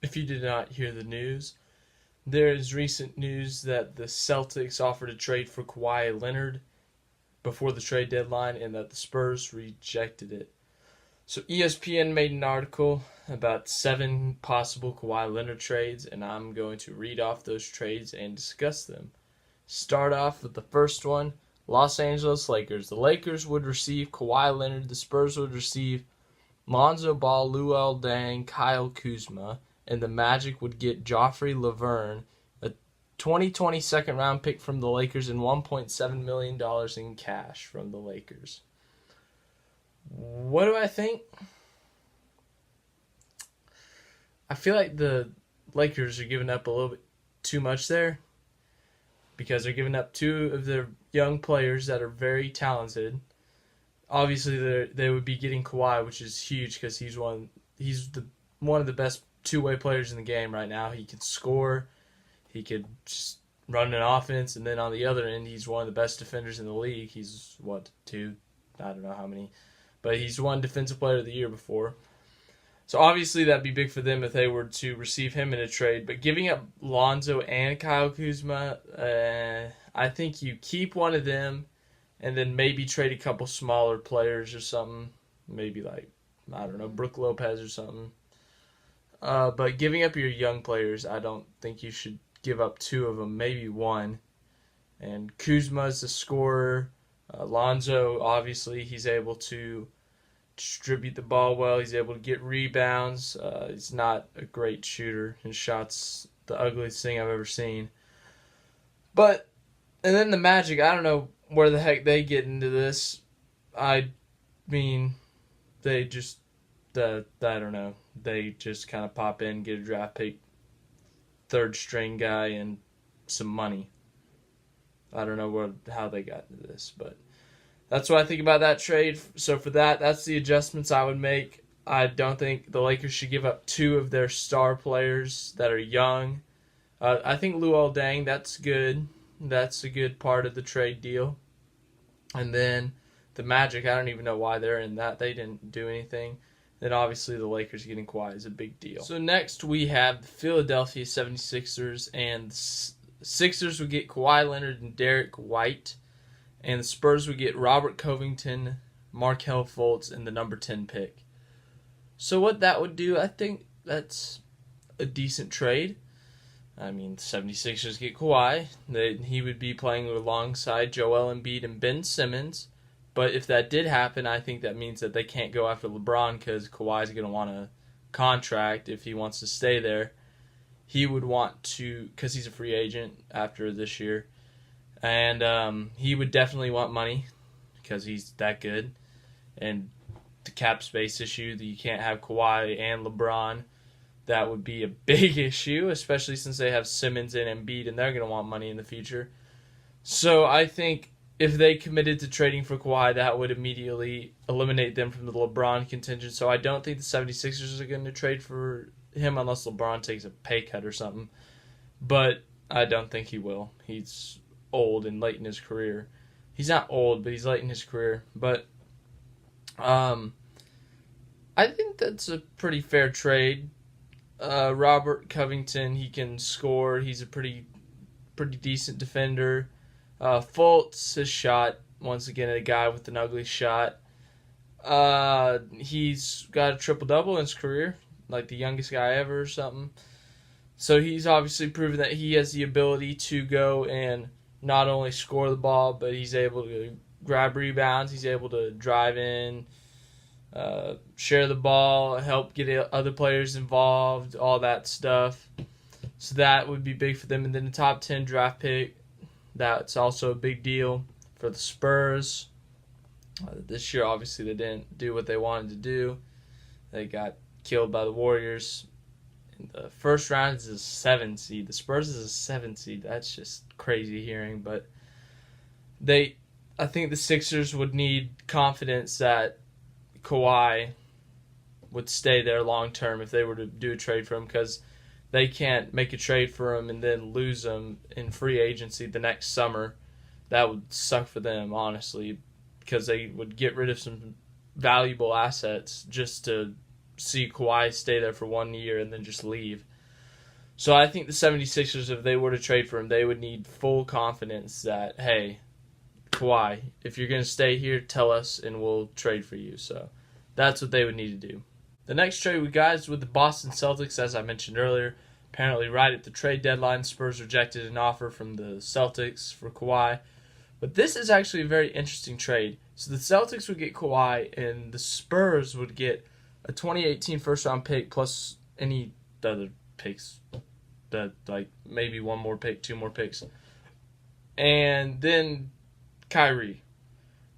If you did not hear the news, there is recent news that the Celtics offered a trade for Kawhi Leonard before the trade deadline and that the Spurs rejected it. So ESPN made an article about 7 possible Kawhi Leonard trades, and I'm going to read off those trades and discuss them. Start off with the first one, Los Angeles Lakers. The Lakers would receive Kawhi Leonard. The Spurs would receive Lonzo Ball, Luol Deng, Kyle Kuzma, and the Magic would get Joffrey Laverne, a 2020 second round pick from the Lakers, and $1.7 million in cash from the Lakers. What do I think? I feel like the Lakers are giving up a little bit too much there because they're giving up 2 of their young players that are very talented. Obviously, they would be getting Kawhi, which is huge because he's one of the best two-way players in the game right now. He can score, he could just run an offense, and then on the other end, he's one of the best defenders in the league. He's two? I don't know how many, but he's won Defensive Player of the Year before. So obviously that'd be big for them if they were to receive him in a trade. But giving up Lonzo and Kyle Kuzma, I think you keep one of them and then maybe trade a couple smaller players or something. Maybe Brook Lopez or something. But giving up your young players, I don't think you should give up 2 of them, maybe 1. And Kuzma's the scorer. Lonzo, obviously, he's able to distribute the ball well. He's able to get rebounds. He's not a great shooter. His shot's the ugliest thing I've ever seen. And then the Magic, I don't know where the heck they get into this. I mean, they just, I don't know. They just kind of pop in, get a draft pick, 3rd string guy, and some money. I don't know how they got into this, but that's what I think about that trade. So for that's the adjustments I would make. I don't think the Lakers should give up 2 of their star players that are young. I think Luol Deng, that's good. That's a good part of the trade deal. And then the Magic, I don't even know why they're in that. They didn't do anything. Then obviously the Lakers getting Kawhi is a big deal. So next we have the Philadelphia 76ers, and the Sixers would get Kawhi Leonard and Derek White, and the Spurs would get Robert Covington, Markelle Fultz, and the number 10 pick. So what that would do, I think that's a decent trade. I mean, the 76ers get Kawhi. He would be playing alongside Joel Embiid and Ben Simmons. But if that did happen, I think that means that they can't go after LeBron because Kawhi's going to want a contract if he wants to stay there. He would want to, because he's a free agent after this year. And he would definitely want money because he's that good. And the cap space issue that you can't have Kawhi and LeBron, that would be a big issue, especially since they have Simmons and Embiid, and they're going to want money in the future. So I think if they committed to trading for Kawhi, that would immediately eliminate them from the LeBron contingent. So I don't think the 76ers are going to trade for him unless LeBron takes a pay cut or something. But I don't think he will. He's old and late in his career. He's not old, but he's late in his career. But I think that's a pretty fair trade. Robert Covington, he can score. He's a pretty decent defender. Fultz, his shot, once again, a guy with an ugly shot. He's got a triple-double in his career, like the youngest guy ever or something. So he's obviously proven that he has the ability to go and not only score the ball, but he's able to grab rebounds. He's able to drive in, share the ball, help get other players involved, all that stuff. So that would be big for them. And then the top 10 draft pick, that's also a big deal for the Spurs. This year, obviously, they didn't do what they wanted to do. They got killed by the Warriors. In the first round is a 7 seed. The Spurs is a 7 seed. That's just crazy hearing. But I think the Sixers would need confidence that Kawhi would stay there long term if they were to do a trade for him, because they can't make a trade for him and then lose him in free agency the next summer. That would suck for them, honestly, because they would get rid of some valuable assets just to see Kawhi stay there for 1 year and then just leave. So I think the 76ers, if they were to trade for him, they would need full confidence that, hey, Kawhi, if you're going to stay here, tell us and we'll trade for you. So that's what they would need to do. The next trade we got is with the Boston Celtics, as I mentioned earlier. Apparently right at the trade deadline, Spurs rejected an offer from the Celtics for Kawhi. But this is actually a very interesting trade. So the Celtics would get Kawhi, and the Spurs would get a 2018 first-round pick plus any other picks. Like maybe one more pick, two more picks. And then Kyrie.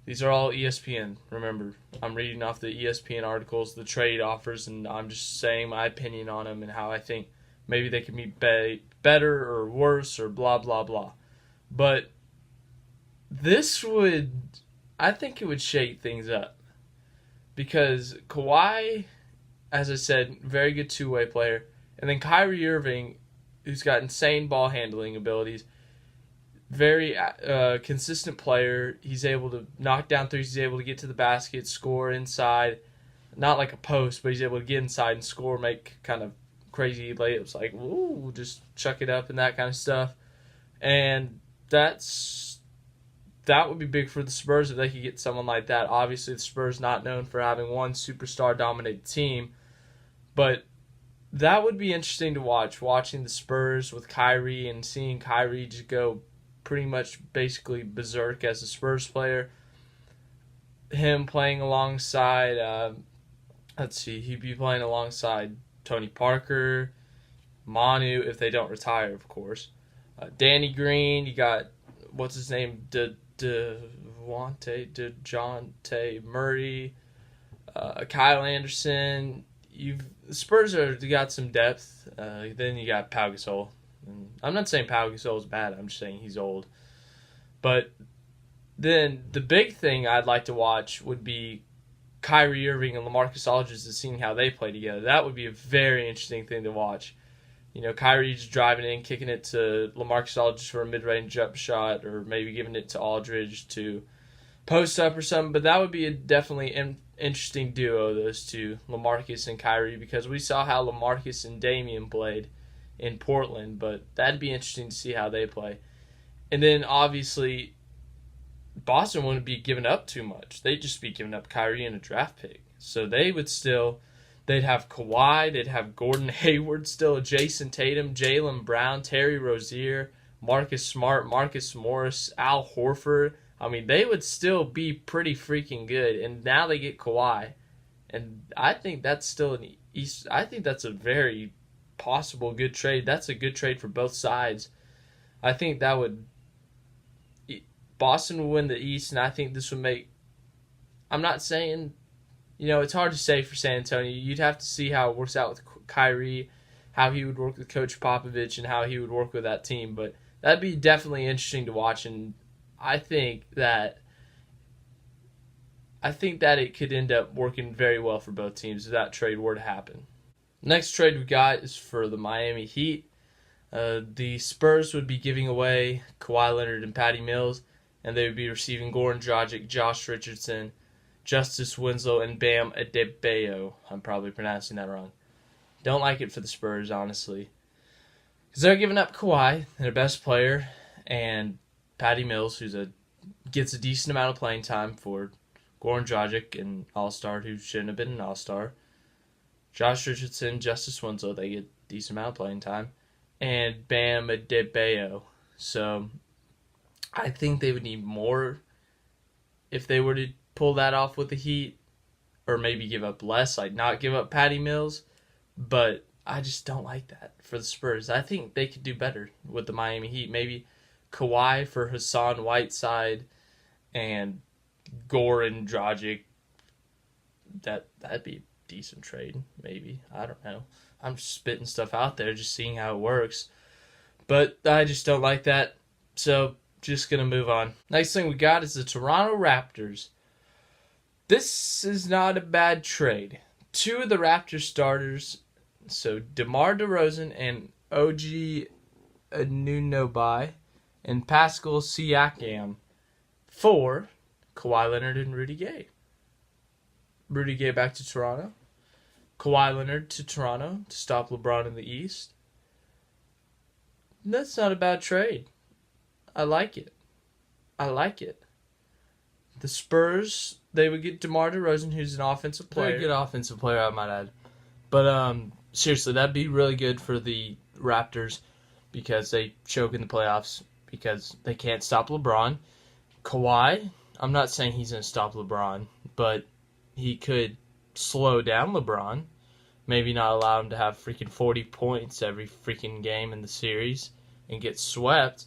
These are all ESPN. Remember, I'm reading off the ESPN articles, the trade offers, and I'm just saying my opinion on them and how I think maybe they can be better or worse or blah, blah, blah. But I think it would shake things up. Because Kawhi, as I said, very good two-way player. And then Kyrie Irving, who's got insane ball handling abilities, very consistent player. He's able to knock down threes. He's able to get to the basket, score inside. Not like a post, but he's able to get inside and score, make kind of crazy layups like, ooh, just chuck it up and that kind of stuff. And that would be big for the Spurs if they could get someone like that. Obviously, the Spurs not known for having one superstar-dominated team. But that would be interesting to watch, watching the Spurs with Kyrie and seeing Kyrie just go pretty much basically berserk as a Spurs player. Him playing alongside, he'd be playing alongside Tony Parker, Manu, if they don't Retire, of course. Danny Green, you got, what's his name, DeJounte Murray, Kyle Anderson. The Spurs got some depth. Then you got Pau Gasol. And I'm not saying Pau Gasol is bad. I'm just saying he's old. But then the big thing I'd like to watch would be Kyrie Irving and LaMarcus Aldridge and seeing how they play together. That would be a very interesting thing to watch. You know, Kyrie just driving in, kicking it to LaMarcus Aldridge for a mid-range jump shot, or maybe giving it to Aldridge to post up or something. But that would be a definitely interesting duo, those two, LaMarcus and Kyrie, because we saw how LaMarcus and Damian played in Portland, but that'd be interesting to see how they play. And then, obviously, Boston wouldn't be giving up too much. They'd just be giving up Kyrie and a draft pick. So they'd have Kawhi, they'd have Gordon Hayward still, Jason Tatum, Jaylen Brown, Terry Rozier, Marcus Smart, Marcus Morris, Al Horford. I mean, they would still be pretty freaking good. And now they get Kawhi. And I think that's still I think that's a very possible good trade. That's a good trade for both sides. I think Boston will win the East, and I think this would make, I'm not saying, it's hard to say for San Antonio. You'd have to see how it works out with Kyrie, how he would work with Coach Popovich, and how he would work with that team. But that'd be definitely interesting to watch, and I think that it could end up working very well for both teams if that trade were to happen. Next trade we got is for the Miami Heat. The Spurs would be giving away Kawhi Leonard and Patty Mills, and they would be receiving Goran Dragic, Josh Richardson, Justice Winslow, and Bam Adebayo. I'm probably pronouncing that wrong. Don't like it for the Spurs, honestly. Because they're giving up Kawhi, their best player, and Patty Mills, who gets a decent amount of playing time for Goran Dragic, an all-star who shouldn't have been an all-star. Josh Richardson, Justice Winslow, they get a decent amount of playing time. And Bam Adebayo. So I think they would need more if they were to pull that off with the Heat. Or maybe give up less, like not give up Patty Mills. But I just don't like that for the Spurs. I think they could do better with the Miami Heat. Maybe Kawhi for Hassan Whiteside and Goran Dragic. That'd be a decent trade, maybe. I don't know. I'm just spitting stuff out there, just seeing how it works. But I just don't like that. So, just going to move on. Next thing we got is the Toronto Raptors. This is not a bad trade. Two of the Raptors starters, so DeMar DeRozan and OG Anunoby and Pascal Siakam for Kawhi Leonard and Rudy Gay. Rudy Gay back to Toronto. Kawhi Leonard to Toronto to stop LeBron in the East. That's not a bad trade. I like it. I like it. The Spurs, they would get DeMar DeRozan, who's an offensive player. Very good offensive player, I might add. But seriously, that'd be really good for the Raptors because they choke in the playoffs because they can't stop LeBron. Kawhi, I'm not saying he's going to stop LeBron, but he could slow down LeBron. Maybe not allow him to have freaking 40 points every freaking game in the series and get swept.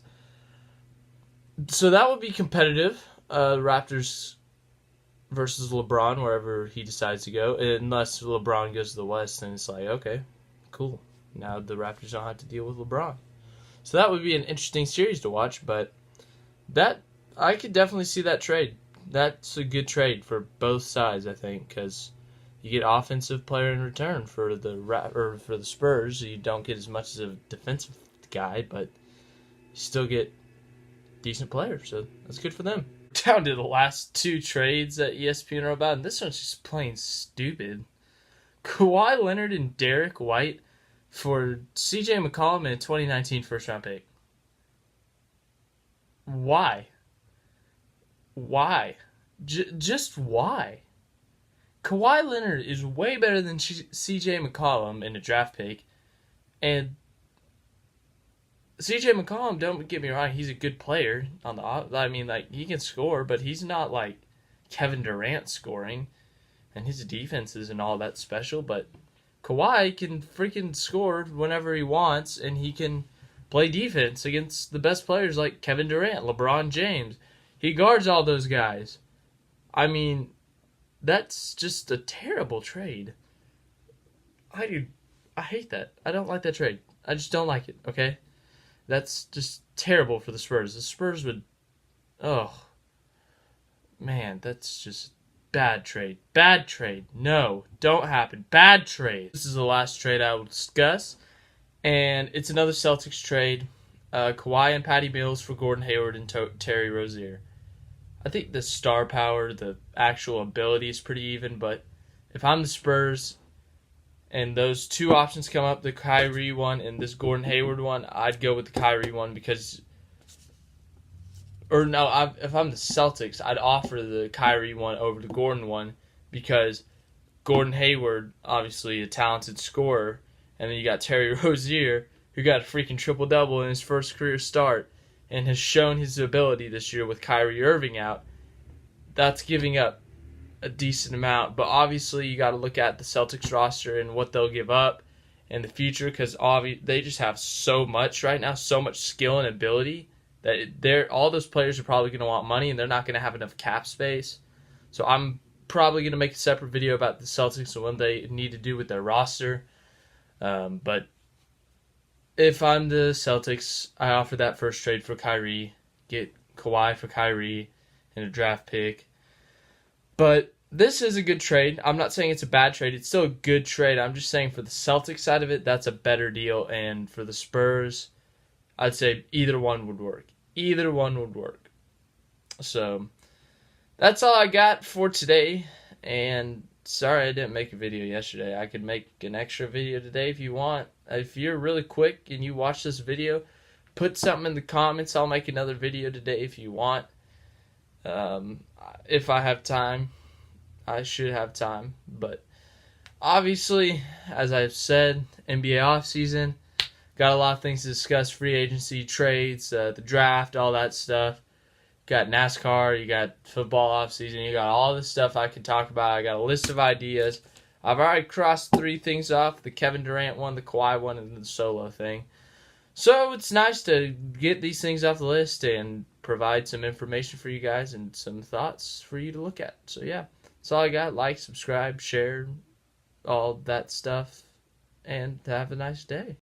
So that would be competitive. Raptors versus LeBron, wherever he decides to go. Unless LeBron goes to the West, then it's like, okay, cool. Now the Raptors don't have to deal with LeBron. So that would be an interesting series to watch, but that I could definitely see that trade. That's a good trade for both sides, I think, because you get offensive player in return for the Spurs. You don't get as much as a defensive guy, but you still get decent players, so that's good for them. Down to the last two trades that ESPN wrote about, and this one's just plain stupid. Kawhi Leonard and Derek White for CJ McCollum and a 2019 first-round pick. Why? Why? Just why? Kawhi Leonard is way better than CJ McCollum in a draft pick, and CJ McCollum, don't get me wrong, he's a good player on the. I mean, like, he can score, but he's not like Kevin Durant scoring, and his defense isn't all that special. But Kawhi can freaking score whenever he wants, and he can play defense against the best players like Kevin Durant, LeBron James. He guards all those guys. I mean, that's just a terrible trade. I hate that. I don't like that trade. I just don't like it, okay? That's just terrible for the Spurs. The Spurs would... Oh. Man, that's just bad trade. Bad trade. No, don't happen. Bad trade. This is the last trade I will discuss. And it's another Celtics trade. Kawhi and Patty Mills for Gordon Hayward and Terry Rozier. I think the star power, the actual ability is pretty even, but if I'm the Spurs and those two options come up, the Kyrie one and this Gordon Hayward one, I'd go with the Kyrie one because... Or no, if I'm the Celtics, I'd offer the Kyrie one over the Gordon one because Gordon Hayward, obviously a talented scorer, and then you got Terry Rozier, who got a freaking triple-double in his first career start and has shown his ability this year with Kyrie Irving out. That's giving up a decent amount, but obviously you got to look at the Celtics roster and what they'll give up in the future because they just have so much right now, so much skill and ability that all those players are probably going to want money and they're not going to have enough cap space. So I'm probably going to make a separate video about the Celtics and what they need to do with their roster. But if I'm the Celtics, I offer that first trade for Kyrie, get Kawhi for Kyrie and a draft pick. But this is a good trade. I'm not saying it's a bad trade. It's still a good trade. I'm just saying for the Celtics side of it, that's a better deal. And for the Spurs, I'd say either one would work. Either one would work. So that's all I got for today. And sorry I didn't make a video yesterday. I could make an extra video today if you want. If you're really quick and you watch this video, put something in the comments. I'll make another video today if you want. If I have time. I should have time. But obviously, as I've said, NBA offseason. Got a lot of things to discuss. Free agency, trades, the draft, all that stuff. Got NASCAR, you got football offseason, you got all this stuff I can talk about. I got a list of ideas. I've already crossed 3 things off, the Kevin Durant one, the Kawhi one, and the solo thing. So it's nice to get these things off the list and provide some information for you guys and some thoughts for you to look at. So yeah, that's all I got. Like, subscribe, share, all that stuff, and have a nice day.